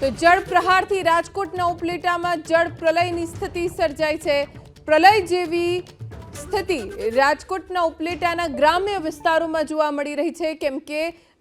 તો જળ પ્રહારથી રાજકોટના ઉપલેટામાં જળ પ્રલયની સ્થિતિ સર્જાઈ છે। પ્રલય જેવી સ્થિતિ રાજકોટના ઉપલેટાના ગ્રામ્ય વિસ્તારોમાં જોવા મળી રહી છે, કેમ કે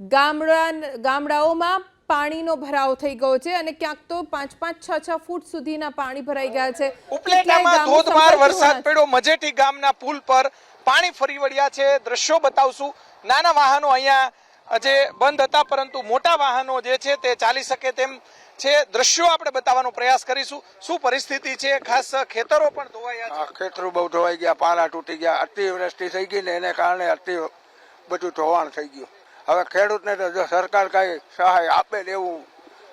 ગામડાઓમાં પાણીનો ભરાવ થઈ ગયો છે અને ક્યાંક તો 5-6 ફૂટ સુધીના પાણી ભરાઈ ગયા છે। ઉપલેટામાં ધોધમાર વરસાદ પડ્યો। મજેઠી ગામના પુલ પર પાણી ફરી વળ્યા છે। દ્રશ્યો બતાવશું। નાના વાહનો અહીંયા જે બંધ હતા, પરંતુ મોટા વાહનો જે છે તે ચાલી શકે તેમ છે। દ્રશ્યો આપણે બતાવવાનો પ્રયાસ કરીશું। શું પરિસ્થિતિ છે? ખાસ ખેતરો પણ ધોવાયા છે। ખેતરો બહુ ધોવાઈ ગયા, પાલા તૂટી ગયા, અતિવૃષ્ટિ થઈ ગઈ ને એને કારણે બધું ધોવાણ થઈ ગયું। હવે ખેડૂતને તો જો સરકાર કઈ સહાય આપે ને એવું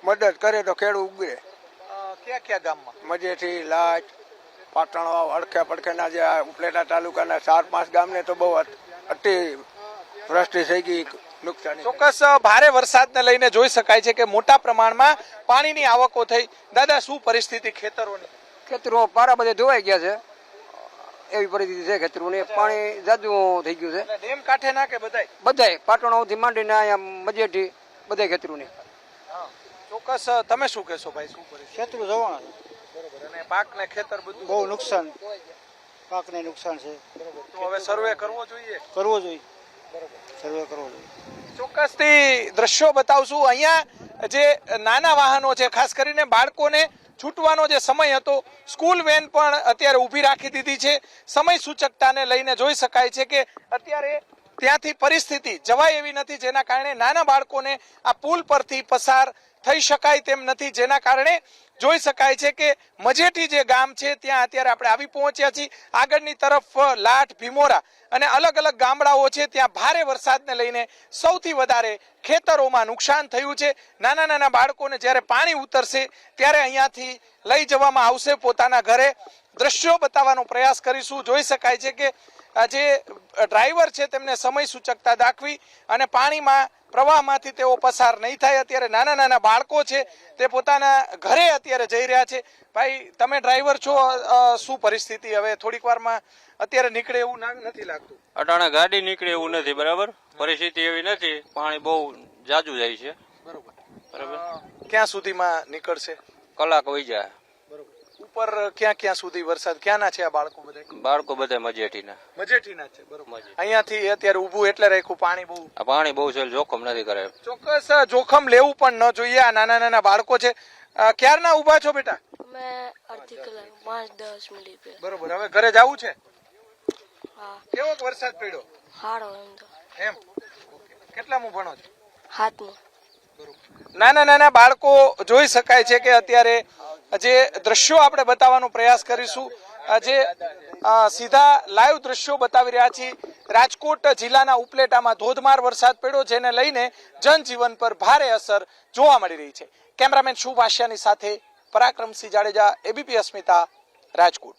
મદદ કરે તો ખેડૂત ઉગરે। ક્યાં ક્યાં ગામમાં? મજેઠી, લાજ, પાટણવાવ, અડખે પડખેના જે ઉપલેટા તાલુકાના 4-5 ગામને તો બહુ અતિવૃષ્ટિ થઈ ગઈ, નુકસાની। ચોક્કસ ભારે વરસાદને લઈને જોઈ શકાય છે કે મોટા પ્રમાણમાં પાણીની આવકો થઈ। દાદા, શું પરિસ્થિતિ ખેતરોની? ખેતરો પારા બધે ધોવાઈ ગયા છે, એવી પરિસ્થિતિ છે। ખેતરોને પાણી જાજુ થઈ ગયું છે। ડેમ કાંઠે ના કે બધાય પાટણથી માંડીને અહીંયા મજેઠી બધા ખેતરોને। ચોક્કસ તમે શું કહેશો ભાઈ? શું પરિસ્થિતિ? ખેતરો ધોવાણા બરોબર, અને પાક ને ખેતર બધું બહુ નુકસાન, પાકને નુકસાન છે। તો હવે સર્વે કરવો જોઈએ? કરવો જોઈએ, સર્વે કરવો જોઈએ। ચોક્કસથી દ્રશ્યો બતાવશું। અહીંયા જે નાના વાહનો છે, ખાસ કરીને બાળકોને છૂટવાનો જે સમય હતો, સ્કૂલ વેન પણ અત્યારે ઊભી રાખી દીધી છે। સમય સૂચકતાને લઈને જોઈ શકાય છે કે અત્યારે ત્યાંથી પરિસ્થિતિ જવાય એવી નથી, જેના કારણે નાના બાળકોને આ પુલ પરથી પસાર થઈ શકાય તેમ નથી, જેના કારણે જોઈ શકાય છે કે મજેઠી જે ગામ છે ત્યાં અત્યારે આપણે આવી પહોંચ્યા છીએ। આગળની તરફ લાઠ, ભીમોરા અને અલગ અલગ ગામડાઓ છે, ત્યાં ભારે વરસાદને લઈને સૌથી વધારે ખેતરોમાં નુકસાન થયું છે। નાના નાના બાળકોને જ્યારે પાણી ઉતરશે ત્યારે અહીંયાથી લઈ જવામાં આવશે પોતાના ઘરે। દ્રશ્યો બતાવવાનો પ્રયાસ કરીશું। જોઈ શકાય છે કે જે ડ્રાઈવર છે તેમને સમય સૂચકતા દાખવી અને પાણીમાં પ્રવાહમાંથી તેઓ પસાર નહીં થાય। અત્યારે નાના નાના બાળકો છે તે પોતાના ઘરે અત્યારે જઈ રહ્યા છે। ભાઈ, તમે ડ્રાઈવર છો, શું પરિસ્થિતિ હવે થોડીક વારમાં અત્યારે નીકળે એવું નથી લાગતું? અટાણે ગાડી નીકળે એવું નથી, બરાબર પરિસ્થિતિ એવી નથી, પાણી બહુ જાજુ જાય છે। બરાબર ક્યાં સુધીમાં નીકળશે? કલાક વહી જાય। ઉપર ક્યાં ક્યાં સુધી વરસાદ? ક્યાંના છે આ બાળકો? બધા બાળકો બધા મજેઠીના છે, બરોબર। અહીંયાથી અત્યારે ઊભું એટલે રાખ્યું, પાણી બહુ આ પાણી બહુ છે, જોખમ નથી કરે। ચોક્કસ જોખમ લેવું પણ ન જોઈએ। આ નાના નાના બાળકો છે। ક્યારના ઊભા છો બેટા? મેં અડધી કલાક 5-10 મિનિટ પહેલા। બરોબર, હવે ઘરે જવું છે? હા। કેવો વરસાદ પડ્યો? હારો એમ તો। એમ? કેટલામું ભણો છો? 7મું। નાના નાના બાળકો જોઈ શકાય છે કે અત્યારે જે દ્રશ્યો આપણે બતાવવાનો પ્રયાસ કરીશું, જે સીધા લાઈવ દ્રશ્યો બતાવી રહ્યા છીએ। રાજકોટ જિલ્લાના ઉપલેટામાં ધોધમાર વરસાદ પડ્યો, જેને લઈને જનજીવન પર ભારે અસર જોવા મળી રહી છે। કેમેરામેન શુભ આશિયાની સાથે પરાક્રમસિંહ જાડેજા, એબીપી અસ્મિતા, રાજકોટ।